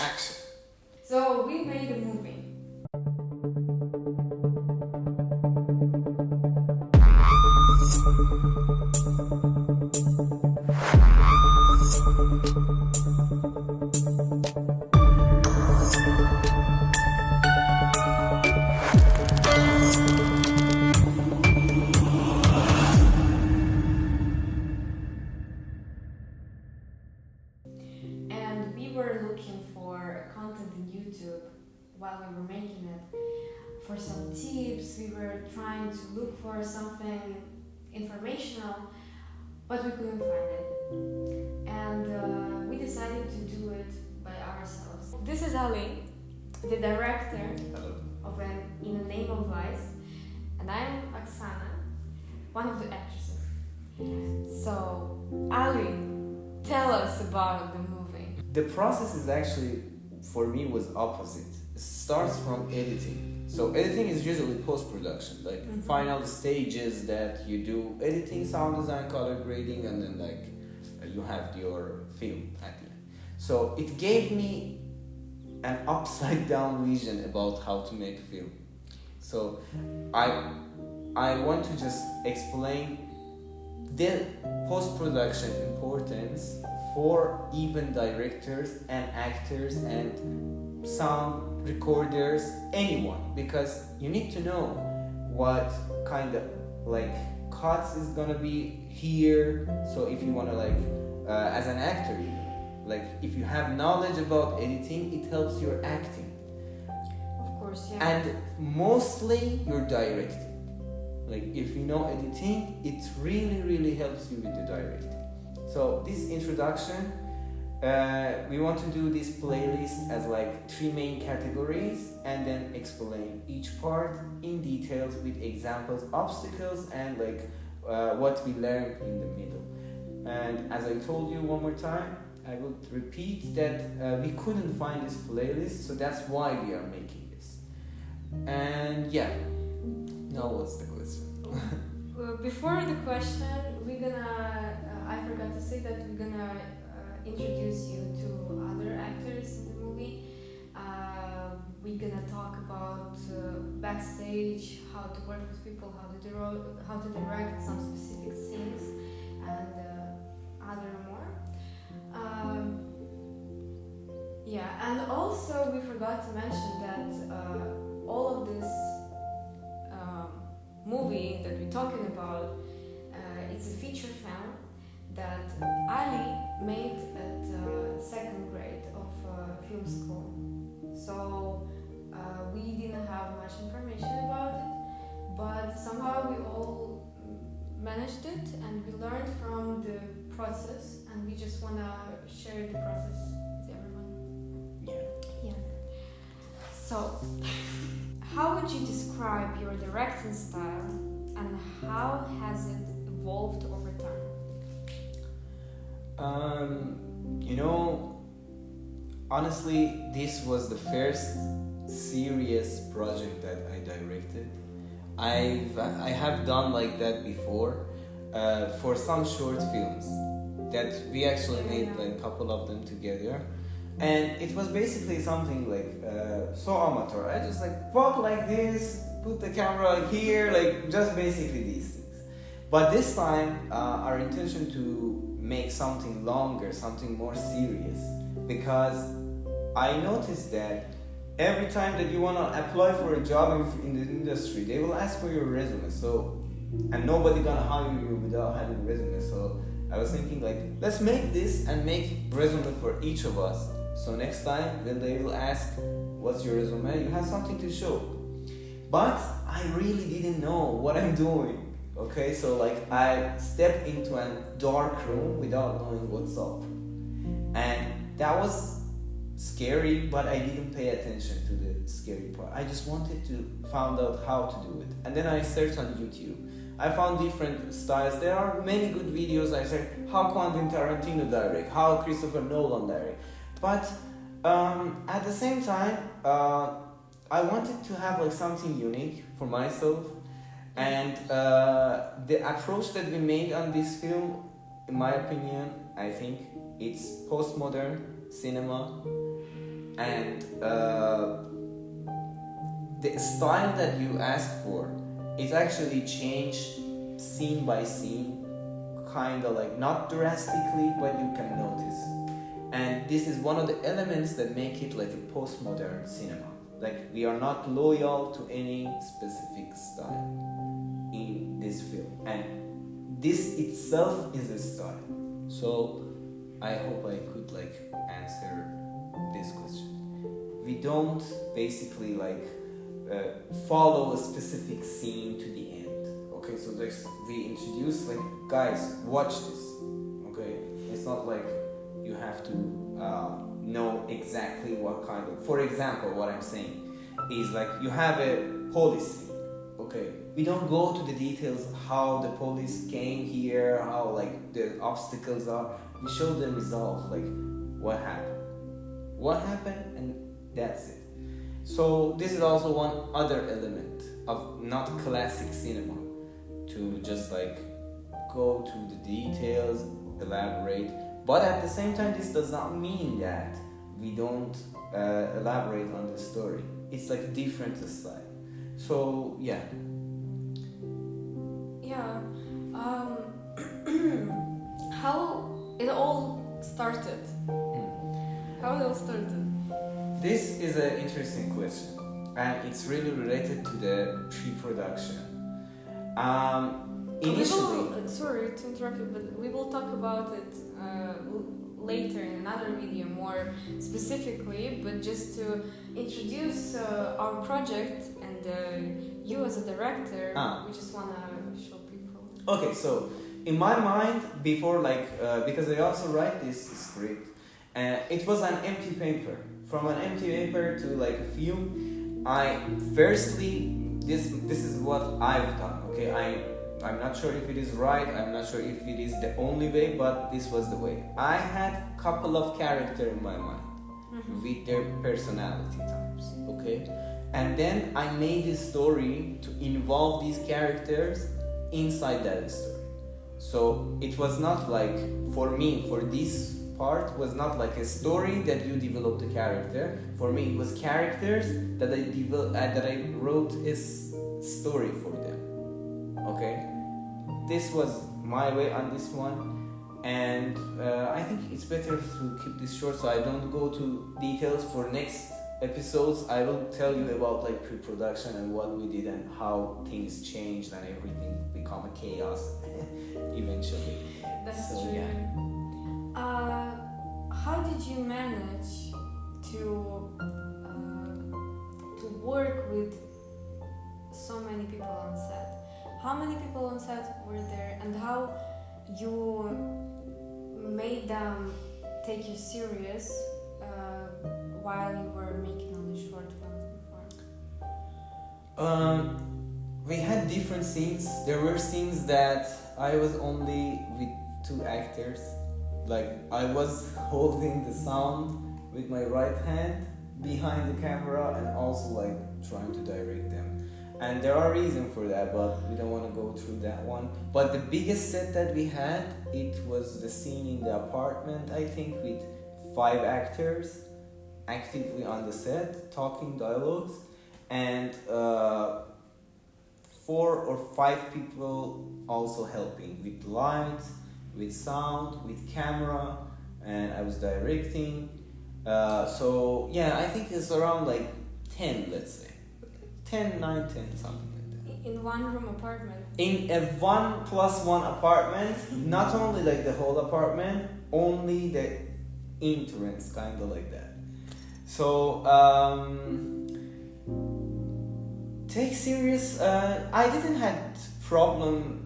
action. So we made a movie. And we were looking for content in YouTube while we were making it, for some tips. We were trying to look for something informational, but we couldn't find it. And we decided to do it by ourselves. This is Ali, the director Hello. of In a Name of Lies, and I'm Oksana, one of the actresses. So, Ali, tell us about the movie. The process is actually, for me, was opposite. It starts from editing. So editing is usually post-production, like final stages that you do editing, sound design, color grading, and then you have your film at the end. So it gave me an upside down vision about how to make film. So I want to just explain the post-production importance for even directors and actors and sound recorders, anyone, because you need to know what kind of cuts is gonna be here. So if you want to as an actor, if you have knowledge about editing, it helps your acting. Of course, yeah. And mostly your directing. If you know editing, it really helps you with the directing. So this introduction, we want to do this playlist as 3 main categories and then explain each part in details with examples, obstacles, and what we learned in the middle. And as I told you one more time, I will repeat that we couldn't find this playlist, so that's why we are making this. And yeah, now what's the question? Before the question, we're gonna, I forgot to say that we're gonna introduce you to other actors in the movie. We're gonna talk about backstage, how to work with people, how to direct some specific scenes, and other more. Yeah, and also we forgot to mention that all of this movie that we're talking about, it's a feature film that Ali made at second grade of film school. So we didn't have much information about it, but somehow we all managed it and we learned from the process, and we just want to share the process with everyone. Yeah. So, how would you describe your directing style and how has it evolved over time? Honestly, this was the first serious project that I directed. I have done like that before for some short films that we actually made a couple of them together, and it was basically something so amateur. I just walk like this, put the camera here, just basically these things. But this time our intention to make something longer, something more serious, because I noticed that every time that you want to apply for a job in the industry, they will ask for your resume. So, and nobody gonna hire you without having a resume. So I was thinking let's make this and make resume for each of us. So next time when they will ask, what's your resume? You have something to show. But I really didn't know what I'm doing. Okay, so I stepped into a dark room without knowing what's up. And that was scary, but I didn't pay attention to the scary part. I just wanted to find out how to do it. And then I searched on YouTube. I found different styles. There are many good videos. I said, how Quentin Tarantino direct, how Christopher Nolan direct. But at the same time, I wanted to have something unique for myself. And the approach that we made on this film, in my opinion, I think it's postmodern cinema. and the style that you ask for, it actually changed scene by scene, kind of like not drastically, but you can notice. And this is one of the elements that make it like a postmodern cinema. Like, we are not loyal to any specific style in this film, and this itself is a style. So I hope I could like answer this question. We don't basically like follow a specific scene to the end. Okay, so we introduce like, guys, watch this. Okay, it's not like you have to know exactly what kind of. For example, what I'm saying is like, you have a police scene. Okay, we don't go to the details how the police came here, how like the obstacles are. We show the result, like what happened, and that's it. So this is also one other element of not classic cinema, to just like go to the details, elaborate. But at the same time, this does not mean that we don't elaborate on the story. It's like a different style. So yeah. Yeah. How it all started? How it all started? This is an interesting question, and it's really related to the pre-production. Initially, sorry to interrupt you, but we will talk about it later in another video more specifically. But just to introduce our project and you as a director, we just wanna show people. Okay, so in my mind, before because I also write this script, it was an empty paper. From an empty paper to like a film, this is what I've done. Okay, I'm not sure if it is right. I'm not sure if it is the only way, but this was the way. I had a couple of characters in my mind with their personality types. Okay, and then I made a story to involve these characters inside that story. So it was not like, for me, for this part was not like a story that you develop the character. For me, it was characters that I wrote a story for them. Okay, this was my way on this one, and I think it's better to keep this short so I don't go to details. For next episodes, I will tell you about like pre-production and what we did and how things changed and everything become a chaos eventually. That's so, true. Yeah. How did you manage to work with so many people on set? How many people on set were there, and how you made them take you serious while you were making all the short films before? We had different scenes. There were scenes that I was only with 2 actors. Like, I was holding the sound with my right hand behind the camera and also like trying to direct them. And there are reasons for that, but we don't want to go through that one. But the biggest set that we had, it was the scene in the apartment, I think, with 5 actors actively on the set, talking dialogues, and 4 or 5 people also helping with lights, with sound, with camera, and I was directing. So yeah, I think it's around like 10, let's say. 10, 9, 10, something like that. In one room apartment? In a 1+1 apartment, not only like the whole apartment, only the entrance, kind of like that. So, take serious, I didn't had problem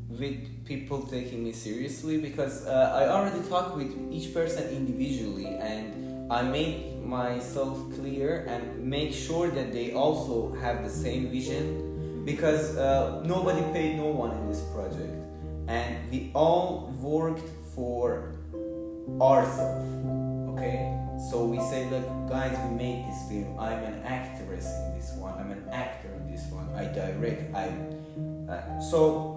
with people taking me seriously because I already talked with each person individually, and I made myself clear and make sure that they also have the same vision, because nobody paid no one in this project, and we all worked for ourselves. Okay, so we say, look guys, we made this film, I'm an actress in this one, I'm an actor in this one, I direct, so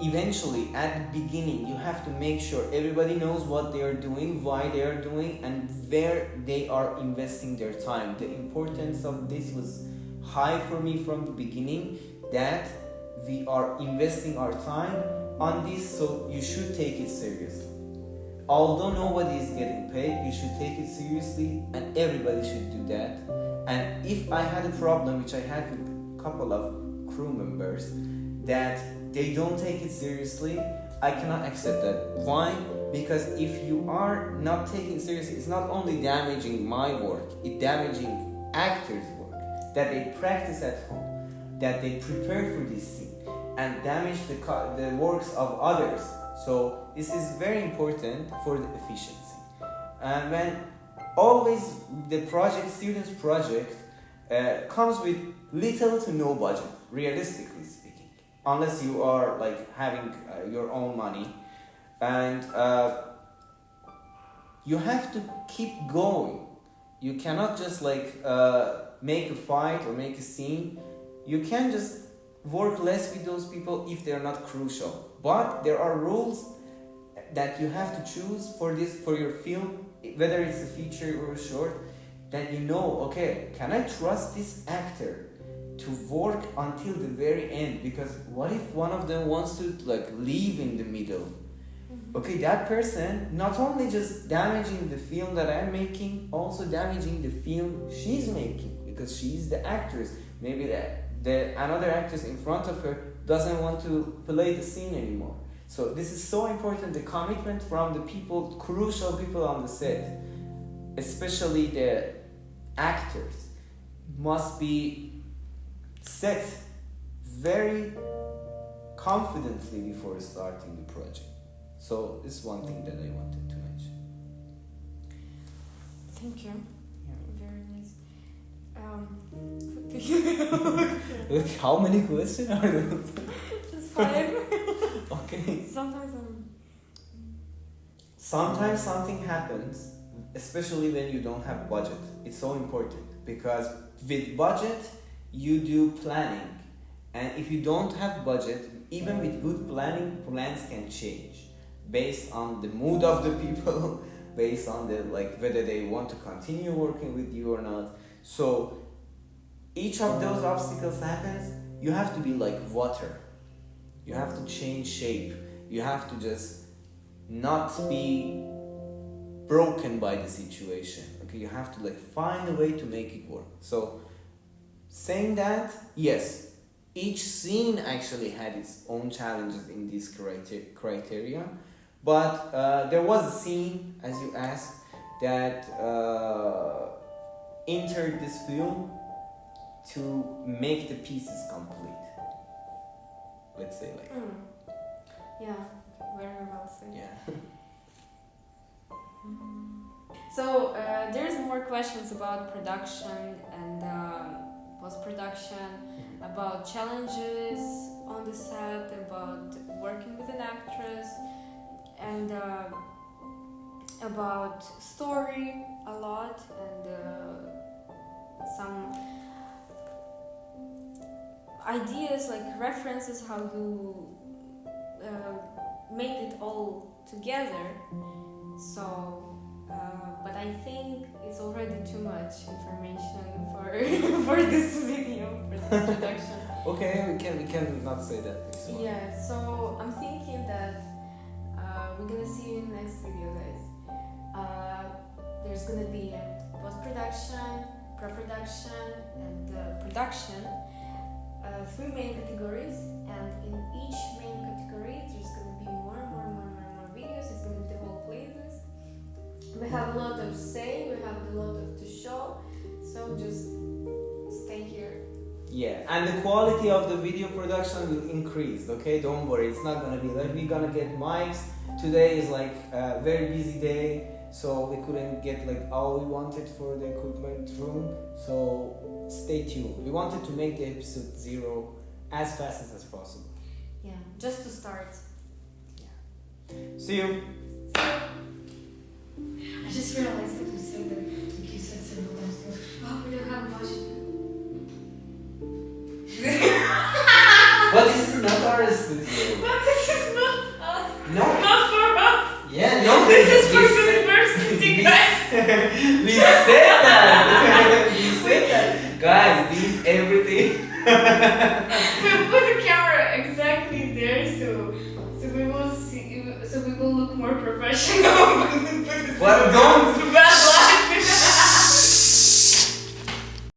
eventually at the beginning you have to make sure everybody knows what they are doing, why they are doing, and where they are investing their time. The importance of this was high for me from the beginning, that we are investing our time on this, so you should take it seriously. Although nobody is getting paid, you should take it seriously, and everybody should do that. And if I had a problem, which I had with a couple of crew members, that they don't take it seriously, I cannot accept that. Why? Because if you are not taking it seriously, it's not only damaging my work, it's damaging actors' work that they practice at home, that they prepare for this scene, and damage the works of others. So this is very important for the efficiency. And when always the student's project comes with little to no budget, realistically speaking, unless you are like having your own money, and you have to keep going. You cannot just like make a fight or make a scene. You can just work less with those people if they're not crucial. But there are rules that you have to choose for your film, whether it's a feature or a short, that you know, okay, can I trust this actor to work until the very end? Because what if one of them wants to like leave in the middle? Okay, that person not only just damaging the film that I'm making, also damaging the film she's making, because she's the actress. Maybe the another actress in front of her doesn't want to play the scene anymore. So this is so important, the commitment from the people, crucial people on the set, especially the actors, must be set very confidently before starting the project. So this is one thing that I wanted to mention. Thank you. Yeah. Very nice. Look, how many questions are there? Just 5. Okay. Sometimes something happens, especially when you don't have budget. It's so important, because with budget you do planning, and if you don't have budget, even with good planning, plans can change based on the mood of the people, based on the like whether they want to continue working with you or not. So each of those obstacles happens, you have to be like water. You have to change shape. You have to just not be broken by the situation. Okay, you have to like find a way to make it work. So saying that, yes, each scene actually had its own challenges in this criteria, but there was a scene, as you asked, that entered this film to make the pieces complete. Let's say like. Yeah, very well said. Yeah. So there's more questions about production and post-production, about challenges on the set, about working with an actress, and about story a lot, and some ideas like references, how you make it all together. So but I think it's already too much information for for this video, for the introduction. Okay, we can not say that. Yeah, so I'm thinking that we're gonna see you in the next video, guys. There's gonna be post-production, pre-production, and production. 3 main categories, and in each main category there's gonna be more videos. It's gonna be the whole playlist. We have a lot of say, we have a lot of to show, so just stay here. Yeah, and the quality of the video production will increase, okay? Don't worry, it's not gonna be like we're gonna get mics. Today is like a very busy day, so we couldn't get like all we wanted for the equipment room, so stay tuned. We wanted to make the episode 0 as fast as possible. Yeah, just to start. Yeah. See you. I just realized that you said several times, oh, we don't have budget. But this is not our studio. We'll put the camera exactly there, so we will see. So we will look more professional. Well, don't